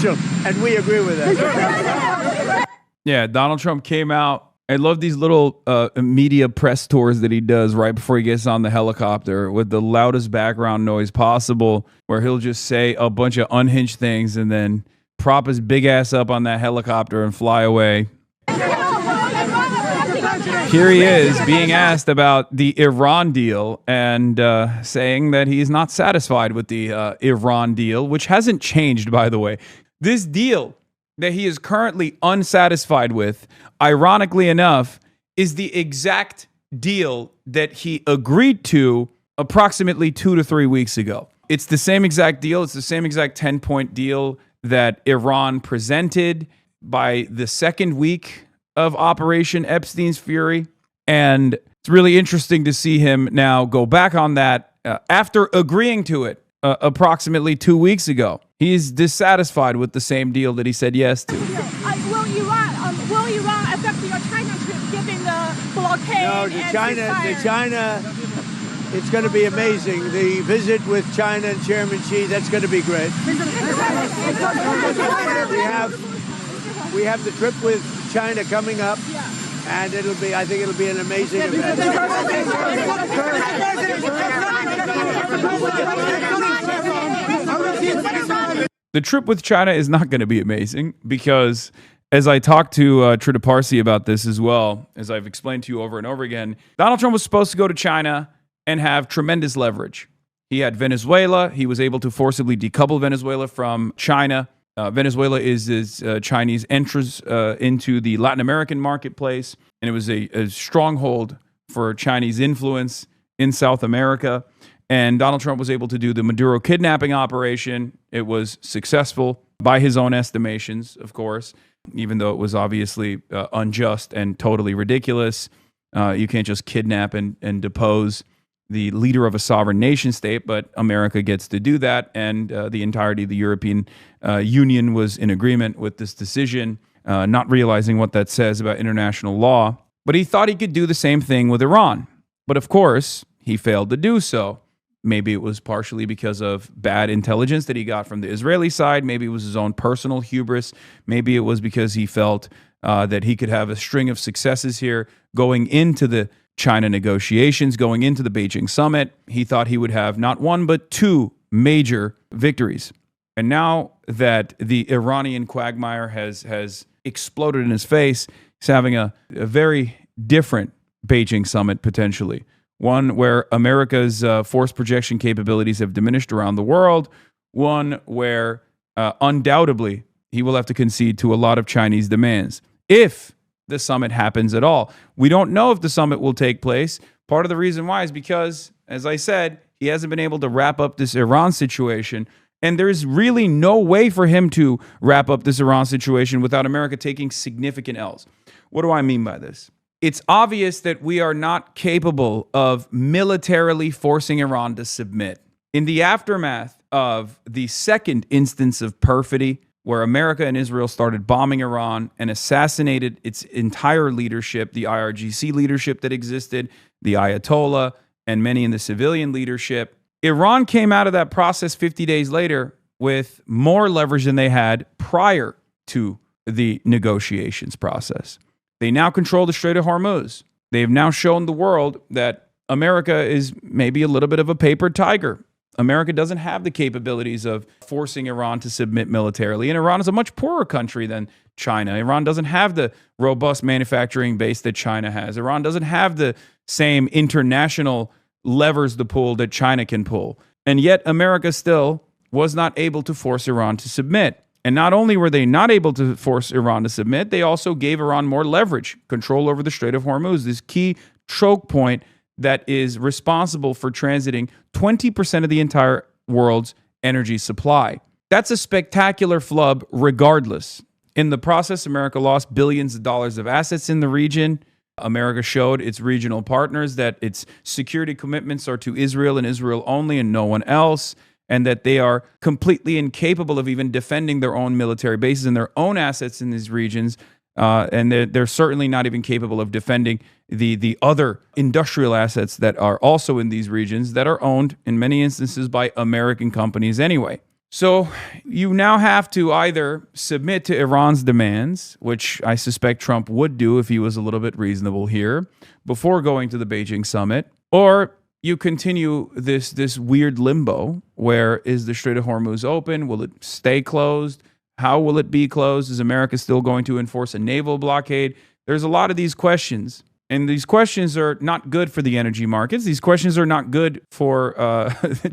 essential, and we agree with that. Yeah, Donald Trump came out. I love these little media press tours that he does right before he gets on the helicopter with the loudest background noise possible, where he'll just say a bunch of unhinged things and then prop his big ass up on that helicopter and fly away. Here he is being asked about the Iran deal and saying that he's not satisfied with the Iran deal, which hasn't changed, by the way. This deal that he is currently unsatisfied with, ironically enough, is the exact deal that he agreed to approximately 2 to 3 weeks ago. It's the same exact deal. It's the same exact 10-point deal that Iran presented by the second week of Operation Epstein's Fury. And it's really interesting to see him now go back on that after agreeing to it approximately 2 weeks ago. He's dissatisfied with the same deal that he said yes to. Will Iran affect your China trip given the blockade? No, the China, it's going to be amazing. The visit with China and Chairman Xi, that's going to be great. We have the trip with China coming up, and I think it'll be an amazing event. The trip with China is not going to be amazing because, as I talked to Trita Parsi about this as well, as I've explained to you over and over again, Donald Trump was supposed to go to China and have tremendous leverage. He had Venezuela. He was able to forcibly decouple Venezuela from China. Venezuela is Chinese entrance into the Latin American marketplace, and it was a stronghold for Chinese influence in South America. And Donald Trump was able to do the Maduro kidnapping operation. It was successful by his own estimations, of course, even though it was obviously unjust and totally ridiculous. You can't just kidnap and depose the leader of a sovereign nation state, but America gets to do that, and the entirety of the European Union was in agreement with this decision, not realizing what that says about international law. But he thought he could do the same thing with Iran. But of course, he failed to do so. Maybe it was partially because of bad intelligence that he got from the Israeli side. Maybe it was his own personal hubris. Maybe it was because he felt that he could have a string of successes here going into the China negotiations, going into the Beijing summit. He thought he would have not one, but two major victories. And now that the Iranian quagmire has exploded in his face, he's having a very different Beijing summit potentially. One where America's force projection capabilities have diminished around the world. One where undoubtedly he will have to concede to a lot of Chinese demands if the summit happens at all. We don't know if the summit will take place. Part of the reason why is because, as I said, he hasn't been able to wrap up this Iran situation. And there's really no way for him to wrap up this Iran situation without America taking significant L's. What do I mean by this? It's obvious that we are not capable of militarily forcing Iran to submit. In the aftermath of the second instance of perfidy, where America and Israel started bombing Iran and assassinated its entire leadership, the IRGC leadership that existed, the Ayatollah, and many in the civilian leadership, Iran came out of that process 50 days later with more leverage than they had prior to the negotiations process. They now control the Strait of Hormuz. They have now shown the world that America is maybe a little bit of a paper tiger. America doesn't have the capabilities of forcing Iran to submit militarily. And Iran is a much poorer country than China. Iran doesn't have the robust manufacturing base that China has. Iran doesn't have the same international levers to pull that China can pull. And yet America still was not able to force Iran to submit. And not only were they not able to force Iran to submit, they also gave Iran more leverage, control over the Strait of Hormuz, this key choke point that is responsible for transiting 20% of the entire world's energy supply. That's a spectacular flub regardless. In the process, America lost billions of dollars of assets in the region. America showed its regional partners that its security commitments are to Israel and Israel only and no one else, and that they are completely incapable of even defending their own military bases and their own assets in these regions. And they're certainly not even capable of defending the other industrial assets that are also in these regions that are owned in many instances by American companies anyway. So you now have to either submit to Iran's demands, which I suspect Trump would do if he was a little bit reasonable here, before going to the Beijing summit, or you continue this weird limbo where is the Strait of Hormuz open? Will it stay closed? How will it be closed? Is America still going to enforce a naval blockade? There's a lot of these questions. And these questions are not good for the energy markets. These questions are not good for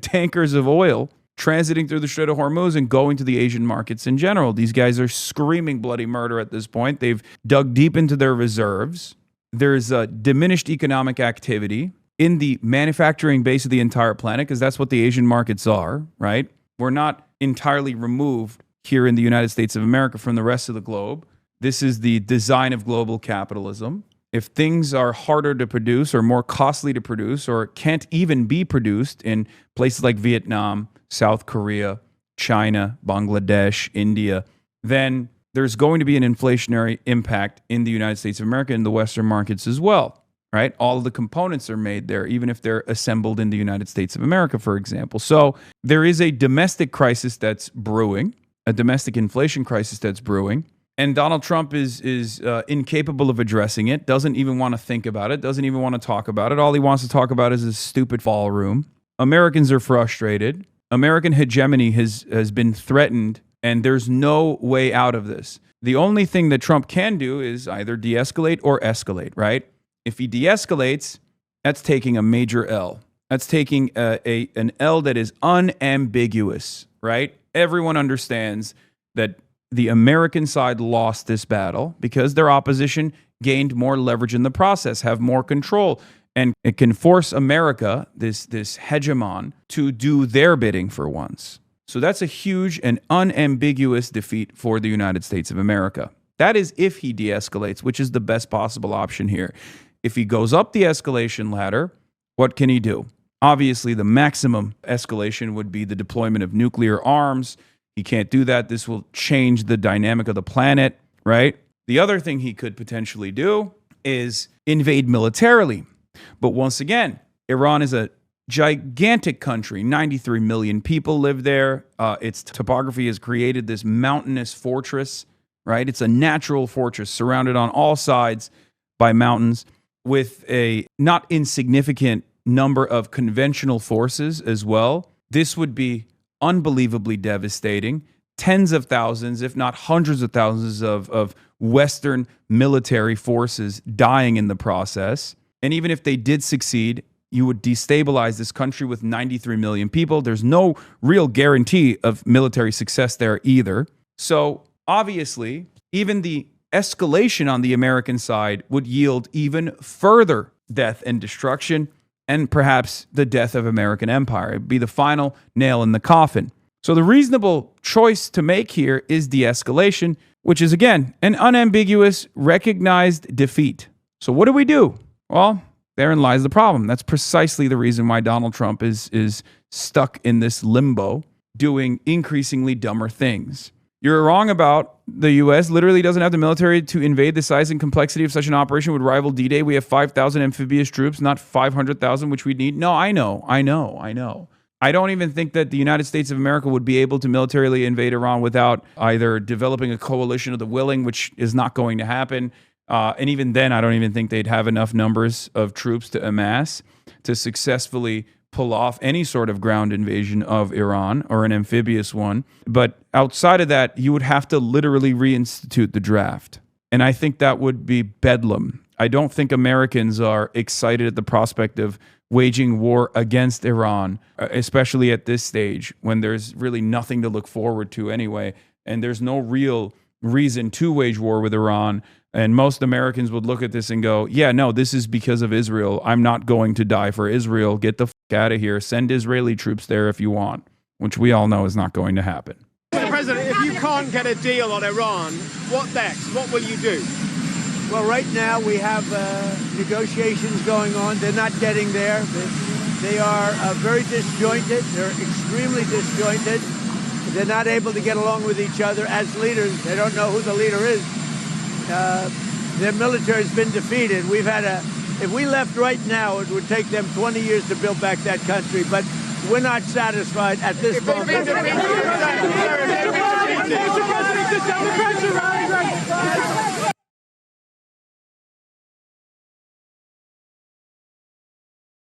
tankers of oil transiting through the Strait of Hormuz and going to the Asian markets in general. These guys are screaming bloody murder at this point. They've dug deep into their reserves. There's a diminished economic activity in the manufacturing base of the entire planet, because that's what the Asian markets are, right? We're not entirely removed here in the United States of America from the rest of the globe. This is the design of global capitalism. If things are harder to produce or more costly to produce or can't even be produced in places like Vietnam, South Korea, China, Bangladesh, India, then there's going to be an inflationary impact in the United States of America and the Western markets as well, right? All of the components are made there, even if they're assembled in the United States of America, for example. So there is a domestic crisis that's brewing, a domestic inflation crisis that's brewing. And Donald Trump is incapable of addressing it, doesn't even want to think about it, doesn't even want to talk about it. All he wants to talk about is his stupid ballroom. Americans are frustrated. American hegemony has been threatened, and there's no way out of this. The only thing that Trump can do is either de-escalate or escalate, right? If he de-escalates, that's taking a major L. That's taking an L that is unambiguous, right? Everyone understands that the American side lost this battle because their opposition gained more leverage in the process, have more control, and it can force America, this hegemon, to do their bidding for once. So that's a huge and unambiguous defeat for the United States of America. That is if he de-escalates, which is the best possible option here. If he goes up the escalation ladder, what can he do? Obviously, the maximum escalation would be the deployment of nuclear arms. He can't do that. This will change the dynamic of the planet, right? The other thing he could potentially do is invade militarily. But once again, Iran is a gigantic country. 93 million people live there. Its topography has created this mountainous fortress, right? It's a natural fortress surrounded on all sides by mountains with a not insignificant number of conventional forces as well. This would be unbelievably devastating. Tens of thousands, if not hundreds of thousands of Western military forces dying in the process. And even if they did succeed, you would destabilize this country with 93 million people. There's no real guarantee of military success there either. So obviously, even the escalation on the American side would yield even further death and destruction, and perhaps the death of American empire. It'd be the final nail in the coffin. So the reasonable choice to make here is de-escalation, which is, again, an unambiguous, recognized defeat. So what do we do? Well, therein lies the problem. That's precisely the reason why Donald Trump is stuck in this limbo, doing increasingly dumber things. You're wrong about the U.S. literally doesn't have the military to invade. The size and complexity of such an operation would rival D-Day. We have 5,000 amphibious troops, not 500,000, which we need. No, I know. I don't even think that the United States of America would be able to militarily invade Iran without either developing a coalition of the willing, which is not going to happen. And even then, I don't even think they'd have enough numbers of troops to amass to successfully pull off any sort of ground invasion of Iran or an amphibious one. But outside of that, you would have to literally reinstitute the draft. And I think that would be bedlam. I don't think Americans are excited at the prospect of waging war against Iran, especially at this stage when there's really nothing to look forward to anyway. And there's no real reason to wage war with Iran. And most Americans would look at this and go, yeah, no, this is because of Israel. I'm not going to die for Israel. Get the out of here. Send Israeli troops there if you want, which we all know is not going to happen. Mr. President, if you can't get a deal on Iran, what next? What will you do? Well, right now we have negotiations going on. They're not getting there. They are very disjointed. They're extremely disjointed. They're not able to get along with each other as leaders. They don't know who the leader is. Their military has been defeated. If we left right now, it would take them 20 years to build back that country. But we're not satisfied at this moment. If they've been defeated, Mr. President, the Democrats are running